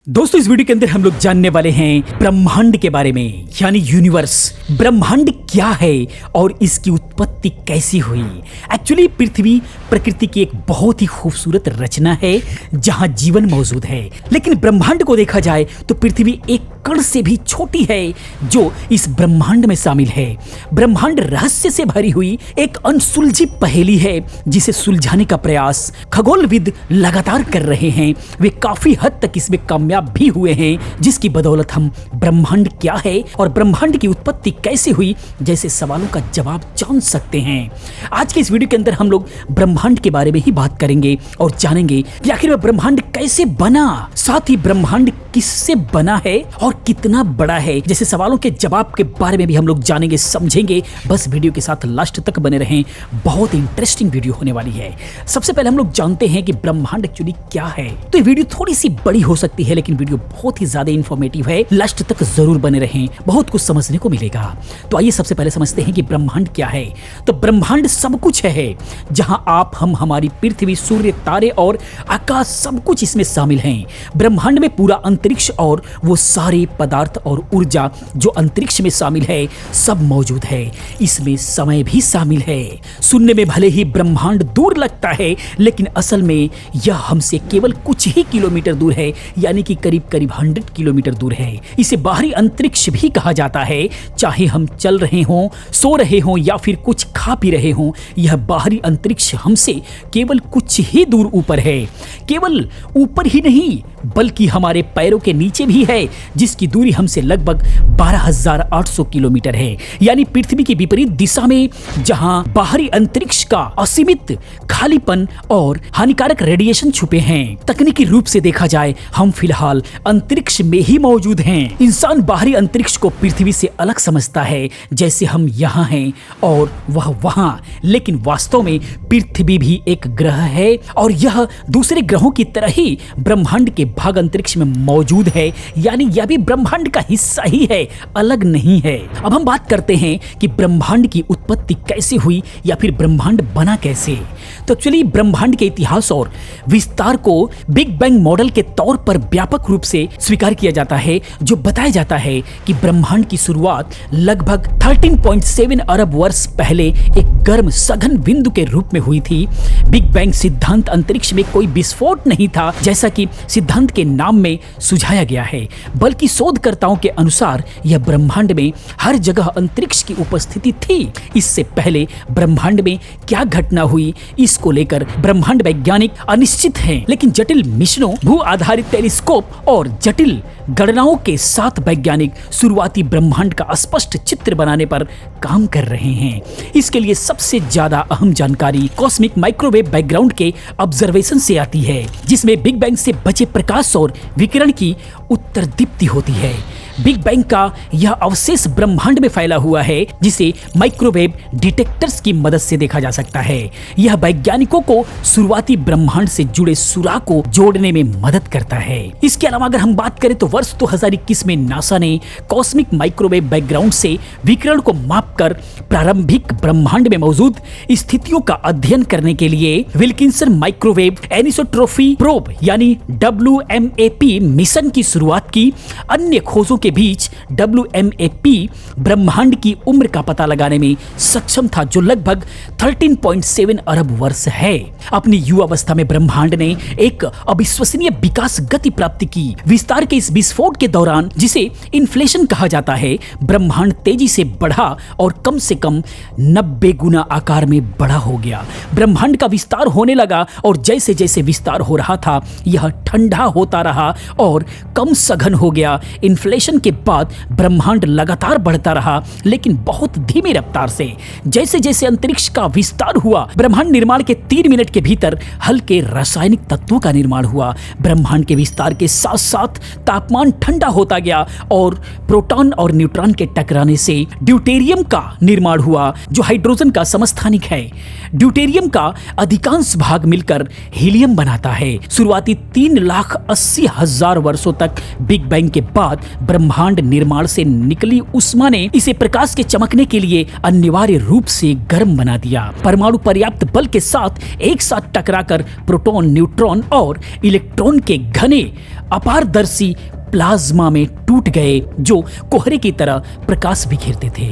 दोस्तों इस वीडियो के अंदर हम लोग जानने वाले हैं ब्रह्मांड के बारे में, यानी यूनिवर्स। ब्रह्मांड क्या है और इसकी उत्पत्ति कैसी हुई। एक्चुअली पृथ्वी प्रकृति की एक बहुत ही खूबसूरत रचना है जहां जीवन मौजूद है, लेकिन ब्रह्मांड को देखा जाए तो पृथ्वी एक कण से भी छोटी है जो इस ब्रह्मांड में शामिल है। ब्रह्मांड रहस्य से भरी हुई एक अनसुलझी पहेली है जिसे सुलझाने का प्रयास खगोलविद लगातार कर रहे हैं। वे काफी हद तक इसमें कामयाब भी हुए हैं, जिसकी बदौलत हम ब्रह्मांड क्या है और ब्रह्मांड की उत्पत्ति कैसे हुई जैसे सवालों का जवाब जान सकते हैं। आज के इस वीडियो के अंदर हम लोग ब्रह्मांड के बारे में ही बात करेंगे और जानेंगे कि आखिर में ब्रह्मांड कैसे बना, साथ ही ब्रह्मांड किससे बना है और कितना बड़ा है, जैसे सवालों के जवाब के बारे में भी हम लोग जानेंगे समझेंगे। बस वीडियो के साथ लास्ट तक बने रहें, बहुत इंटरेस्टिंग वीडियो होने वाली है। सबसे पहले हम लोग जानते हैं कि ब्रह्मांड एक्चुअली क्या है। तो ये वीडियो थोड़ी सी बड़ी हो सकती है, लेकिन वीडियो बहुत ही ज्यादा इंफॉर्मेटिव है, लास्ट तक जरूर बने रहें, बहुत कुछ समझने को मिलेगा। तो आइए सबसे पहले समझते हैं कि ब्रह्मांड क्या है। तो ब्रह्मांड सब कुछ है, जहां आप, हम, हमारी पृथ्वी, सूर्य, तारे और आकाश सब कुछ इसमें शामिल हैं। ब्रह्मांड में पूरा अंतरिक्ष और वो सारे पदार्थ और ऊर्जा जो अंतरिक्ष में शामिल है सब मौजूद है। इसमें समय भी शामिल है। सुनने में भले ही ब्रह्मांड दूर लगता है, लेकिन असल में यह हमसे केवल कुछ ही किलोमीटर दूर है, यानी कि करीब करीब 100 किलोमीटर दूर है। इसे बाहरी अंतरिक्ष भी कहा जाता है। चाहे हम चल रहे हों, सो रहे हों या फिर कुछ खा पी रहे हों, यह बाहरी अंतरिक्ष हमसे केवल कुछ ही दूर ऊपर है। केवल ऊपर ही नहीं बल्कि हमारे पैरों के नीचे भी है, जिसकी दूरी हमसे लगभग 12,800 किलोमीटर है। यानी पृथ्वी की विपरीत दिशा में, जहां बाहरी अंतरिक्ष का असीमित खालीपन और हानिकारक रेडिएशन छुपे हैं। तकनीकी रूप से देखा जाए हम फिलहाल अंतरिक्ष में ही मौजूद हैं। इंसान बाहरी अंतरिक्ष को पृथ्वी से अलग समझता है, जैसे हम यहाँ हैं और वह वहाँ, लेकिन वास्तव में पृथ्वी भी एक ग्रह है और यह दूसरे ग्रहों की तरह ही ब्रह्मांड के भाग अंतरिक्ष में मौजूद है, यानी यह भी ब्रह्मांड का हिस्सा ही है, अलग नहीं है। अब हम बात करते हैं कि ब्रह्मांड की उत्पत्ति कैसे हुई या फिर ब्रह्मांड बना कैसे। तो एक्चुअली ब्रह्मांड के इतिहास और विस्तार को बिग बैंग मॉडल के तौर पर व्यापक रूप से स्वीकार किया जाता है, जो बताया जाता है कि ब्रह्मांड की शुरुआत लगभग 13.7 अरब वर्ष पहले एक गर्म सघन बिंदु के रूप में हुई थी। बिग बैंग सिद्धांत अंतरिक्ष में कोई विस्फोट नहीं था, जैसा कि सिद्धांत के नाम में सुझाया गया है, बल्कि शोधकर्ताओं के अनुसार यह ब्रह्मांड में हर जगह अंतरिक्ष की उपस्थिति थी। इससे पहले ब्रह्मांड में क्या घटना हुई, इसको लेकर ब्रह्मांड वैज्ञानिक अनिश्चित हैं, लेकिन जटिल मिशनों, भू आधारित टेलीस्कोप और जटिल गणनाओं के साथ वैज्ञानिक शुरुआती ब्रह्मांड का स्पष्ट चित्र बनाने पर काम कर रहे हैं। इसके लिए सबसे ज्यादा अहम जानकारी कॉस्मिक माइक्रोवेव बैकग्राउंड के ऑब्जर्वेशन से आती है, जिसमें बिग बैंग से बचे प्रकाश और विकिरण की उत्तरदीप्ति होती है। बिग बैंग का यह अवशेष ब्रह्मांड में फैला हुआ है, जिसे माइक्रोवेव डिटेक्टर्स की मदद से देखा जा सकता है। यह वैज्ञानिकों को शुरुआती ब्रह्मांड से जुड़े सुराग को जोड़ने में मदद करता है। इसके अलावा अगर हम बात करें तो वर्ष 2021 में नासा ने कॉस्मिक माइक्रोवेव बैकग्राउंड से विकिरण को मापकर प्रारंभिक ब्रह्मांड में मौजूद स्थितियों का अध्ययन करने के लिए विल्किंसन माइक्रोवेव एनिसोट्रॉपी प्रोब यानी WMAP मिशन की शुरुआत की। अन्य खोजों के बीच WMAP ब्रह्मांड की उम्र का पता लगाने में सक्षम था, जो लगभग 13.7 अरब वर्ष है। अपनी युवावस्था में ब्रह्मांड ने एक अविश्वसनीय विकास गति प्राप्त की। विस्तार के इस विस्फोट के दौरान, जिसे इन्फ्लेशन कहा जाता है, ब्रह्मांड तेजी से बढ़ा और कम से कम 90 गुना आकार में बड़ा हो गया। ब्रह्मांड का विस्तार होने लगा और जैसे जैसे विस्तार हो रहा था, यह ठंडा होता रहा और कम सघन हो गया। इन्फ्लेशन के बाद ब्रह्मांड लगातार बढ़ता रहा, लेकिन बहुत धीमी रफ्तार से। जैसे जैसे अंतरिक्ष का विस्तार हुआ, ब्रह्मांड निर्माण के 3 मिनट के भीतर हल्के रासायनिक तत्वों का निर्माण हुआ। ब्रह्मांड के विस्तार के साथ साथ तापमान ठंडा होता गया और प्रोटॉन और न्यूट्रॉन के टकराने से ड्यूटेरियम का निर्माण हुआ, जो हाइड्रोजन का समस्थानिक है। ड्यूटेरियम का अधिकांश भाग मिलकर हीलियम बनाता है। शुरुआती 3,80,000 वर्षों तक बिग बैंग के बाद ब्रह्मांड निर्माण से निकली उष्मा ने इसे प्रकाश के चमकने के लिए अनिवार्य रूप से गर्म बना दिया। परमाणु पर्याप्त बल के साथ एक साथ टकराकर प्रोटॉन, न्यूट्रॉन और इलेक्ट्रॉन के घने अपारदर्शी प्लाज्मा में टूट गए, जो कोहरे की तरह प्रकाश बिखेरते थे।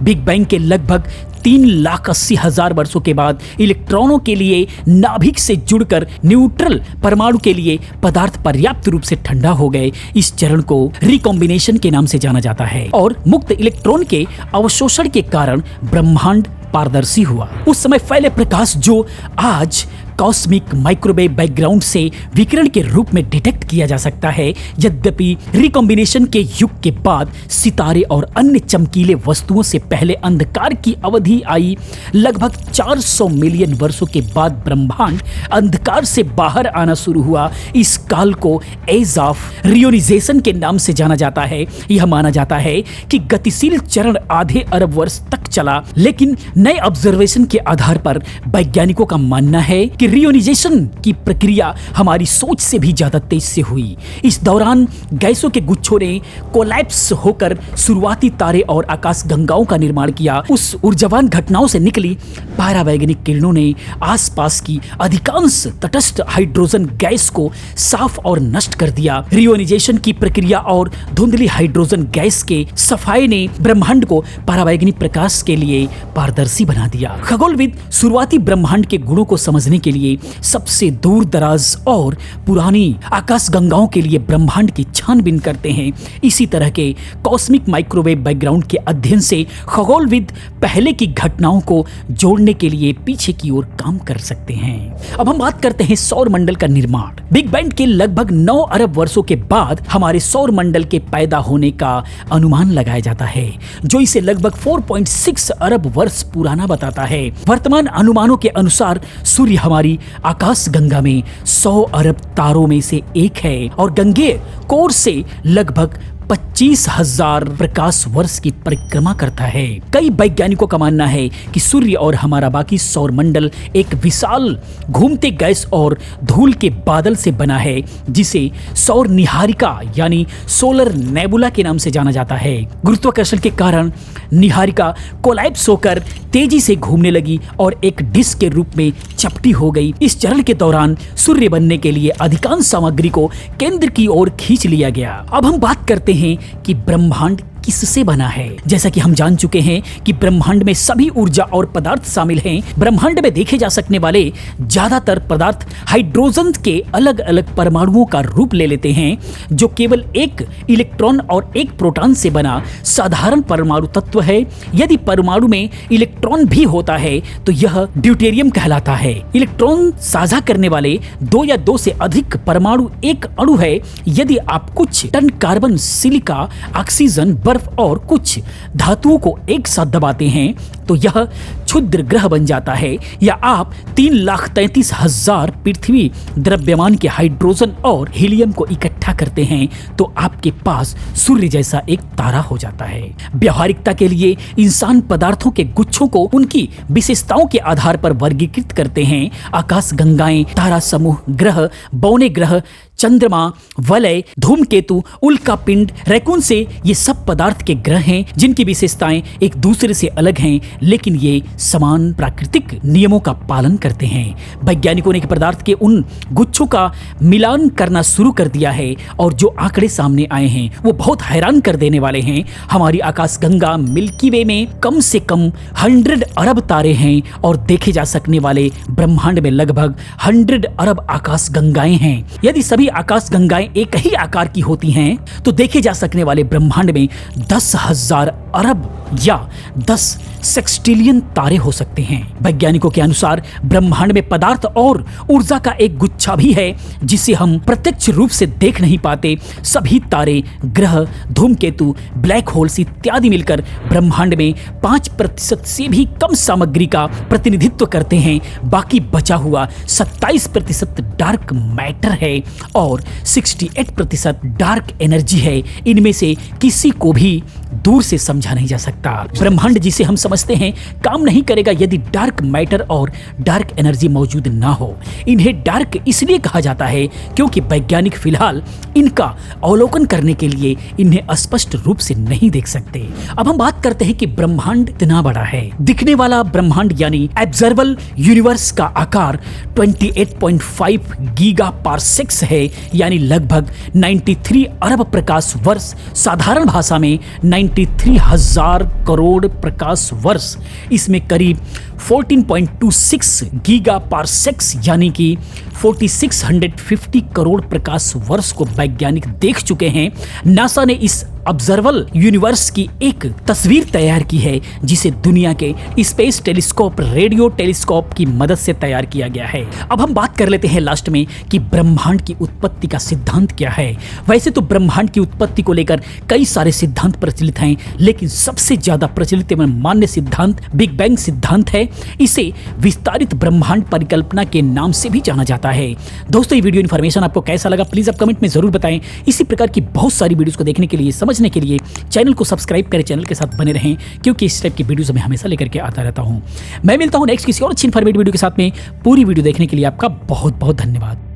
बिग बैंग के लगभग 3,80,000 वर्षों के बाद इलेक्ट्रॉनों के लिए नाभिक से जुड़कर न्यूट्रल परमाणु के लिए पदार्थ पर्याप्त रूप से ठंडा हो गए। इस चरण को रिकॉम्बिनेशन के नाम से जाना जाता है और मुक्त इलेक्ट्रॉन के अवशोषण के कारण ब्रह्मांड पारदर्शी हुआ। उस समय फैले प्रकाश जो आज कॉस्मिक माइक्रोवेव बैकग्राउंड से विकिरण के रूप में डिटेक्ट किया जा सकता है। यद्यपि रिकॉम्बिनेशन के युग के बाद सितारे और अन्य चमकीले वस्तुओं से पहले अंधकार की अवधि आई। लगभग 400 मिलियन वर्षों के बाद ब्रह्मांड अंधकार से बाहर आना शुरू हुआ। इस काल को एज ऑफ रियोनाइजेशन के नाम से जाना जाता है। यह माना जाता है कि गतिशील चरण आधे अरब वर्ष तक चला, लेकिन नए ऑब्जर्वेशन के आधार पर वैज्ञानिकों का मानना है कि रियोनाइजेशन की प्रक्रिया हमारी सोच से भी ज्यादा तेज से हुई। इस दौरान गैसों के गुच्छों ने कोलैप्स होकर शुरुआती तारे और आकाश गंगाओं का निर्माण किया। उस ऊर्जावान घटनाओं से निकली परावैज्ञानिक किरणों ने आसपास की अधिकांश तटस्थ हाइड्रोजन गैस को साफ और नष्ट कर दिया। रियोनाइजेशन की प्रक्रिया और धुंधली हाइड्रोजन गैस के सफाई ने ब्रह्मांड को परावैज्ञानिक प्रकाश के लिए पारदर्शी बना दिया। खगोलविद शुरुआती ब्रह्मांड के गुणों को समझने के लिए सबसे दूर दराज और पुरानी आकाश गंगाओं के लिए ब्रह्मांड की छानबीन करते हैं। इसी तरह के कॉस्मिक माइक्रोवेव बैकग्राउंड के अध्ययन से खगोलविद पहले की घटनाओं को जोड़ने के लिए पीछे की ओर काम कर सकते हैं। अब हम बात करते हैं सौर मंडल का निर्माण। बिग बैंग के लगभग 9 अरब वर्षों के बाद हमारे सौर मंडल के पैदा होने का अनुमान लगाया जाता है, जो इसे लगभग 4.6 अरब वर्ष पुराना बताता है। वर्तमान अनुमानों के अनुसार सूर्य हमारी आकाश गंगा में 100 अरब तारों में से एक है और गंगेय कोर से लगभग 25,000 प्रकाश वर्ष की परिक्रमा करता है। कई वैज्ञानिकों का मानना है कि सूर्य और हमारा बाकी सौर मंडल एक विशाल घूमते गैस और धूल के बादल से बना है, जिसे सौर निहारिका यानी सोलर नेबुला के नाम से जाना जाता है। गुरुत्वाकर्षण के कारण निहारिका कोलैप्स होकर तेजी से घूमने लगी और एक डिस्क के रूप में चपटी हो गई। इस चरण के दौरान सूर्य बनने के लिए अधिकांश सामग्री को केंद्र की ओर खींच लिया गया। अब हम बात करते हैं कि ब्रह्मांड किससे बना है। जैसा कि हम जान चुके हैं कि ब्रह्मांड में सभी ऊर्जा और पदार्थ शामिल हैं। ब्रह्मांड में देखे जा सकने वाले ज्यादातर पदार्थ हाइड्रोजन के अलग अलग परमाणुओं का रूप ले लेते हैं, जो केवल एक इलेक्ट्रॉन और एक प्रोटॉन से बना साधारण परमाणु तत्व है। यदि परमाणु में इलेक्ट्रॉन भी होता है तो यह ड्यूटेरियम कहलाता है। इलेक्ट्रॉन साझा करने वाले 2 या 2 से अधिक परमाणु एक अणु है। यदि आप कुछ टन कार्बन, सिलिका, ऑक्सीजन, बर्फ और कुछ धातुओं को एक साथ दबाते हैं तो यह क्षुद्र ग्रह बन जाता है। या आप 3,33,000 पृथ्वी द्रव्यमान के हाइड्रोजन और हीलियम को इकट्ठा करते हैं तो आपके पास सूर्य जैसा एक तारा हो जाता है। व्यवहारिकता के लिए इंसान पदार्थों के गुच्छों को उनकी विशेषताओं के आधार पर वर्गीकृत करते हैं। आकाश गंगाएं, तारा समूह, ग्रह, बौने ग्रह, चंद्रमा, वलय, धूमकेतु, उल्कापिंड, रैकून से ये सब पदार्थ के ग्रह हैं जिनकी विशेषताएं एक दूसरे से अलग हैं, लेकिन ये समान प्राकृतिक नियमों का पालन करते हैं। वैज्ञानिकों ने पदार्थ के उन गुच्छों का मिलान करना शुरू कर दिया है और जो आंकड़े सामने आए हैं वो बहुत हैरान कर देने वाले हैं। हमारी आकाश गंगा मिल्की वे में कम से कम 100 अरब तारे हैं और देखे जा सकने वाले ब्रह्मांड में लगभग 100 अरब आकाश गंगाएं हैं। यदि सभी आकाश गंगाएं एक ही आकार की होती हैं तो देखे जा सकने वाले ब्रह्मांड में 10,000 अरब या 10 सेक्सटिलियन तारे हो सकते हैं। वैज्ञानिकों के अनुसार ब्रह्मांड में पदार्थ और ऊर्जा का एक गुच्छा भी है जिसे हम प्रत्यक्ष रूप से देख नहीं पाते। सभी तारे, ग्रह, धूमकेतु, ब्लैक होल्स इत्यादि मिलकर ब्रह्मांड में 5% से भी कम सामग्री का प्रतिनिधित्व करते हैं। बाकी बचा हुआ 27% डार्क मैटर है और 68% डार्क एनर्जी है। इनमें से किसी को भी दूर से समझा नहीं जा सकता। ब्रह्मांड जिसे हम समझते हैं काम नहीं करेगा यदि डार्क मैटर और डार्क एनर्जी मौजूद ना हो। इन्हें डार्क इसलिए कहा जाता है क्योंकि वैज्ञानिक फिलहाल इनका अवलोकन करने के लिए इन्हें स्पष्ट रूप से नहीं देख सकते। अब हम बात करते हैं कि ब्रह्मांड इतना बड़ा है। दिखने वाला ब्रह्मांड यानी ऑब्जर्वेबल यूनिवर्स का आकार 28.5 गीगा पार्सेक्स है, यानी लगभग 93 अरब प्रकाश वर्ष, साधारण भाषा में 93,000 करोड़ प्रकाश वर्ष। इसमें करीब 14.26 गीगा पार्सेक्स यानी कि 4650 करोड़ प्रकाश वर्ष को वैज्ञानिक देख चुके हैं। नासा ने इस ऑब्जर्वेबल यूनिवर्स की एक तस्वीर तैयार की है जिसे दुनिया के स्पेस टेलीस्कोप, रेडियो टेलीस्कोप की मदद से तैयार किया गया है। अब हम बात कर लेते हैं लास्ट में कि ब्रह्मांड की उत्पत्ति का सिद्धांत क्या है। वैसे तो ब्रह्मांड की उत्पत्ति को लेकर कई सारे सिद्धांत प्रचलित हैं, लेकिन सबसे ज्यादा प्रचलित एवं मान्य सिद्धांत बिग बैंग सिद्धांत है। इसे विस्तारित ब्रह्मांड परिकल्पना के नाम से भी जाना जाता है। दोस्तों, ये वीडियो इन्फॉर्मेशन आपको कैसा लगा प्लीज आप कमेंट में जरूर बताएं। इसी प्रकार की बहुत सारी वीडियोस को देखने के लिए, समझने के लिए चैनल को सब्सक्राइब करें, चैनल के साथ बने रहें, क्योंकि इस टाइप की वीडियोस मैं हमेशा लेकर के आता रहता हूं। मैं मिलता हूं नेक्स्ट किसी और अच्छी इन्फॉर्मेटिव वीडियो के साथ में। पूरी वीडियो देखने के लिए आपका बहुत बहुत धन्यवाद।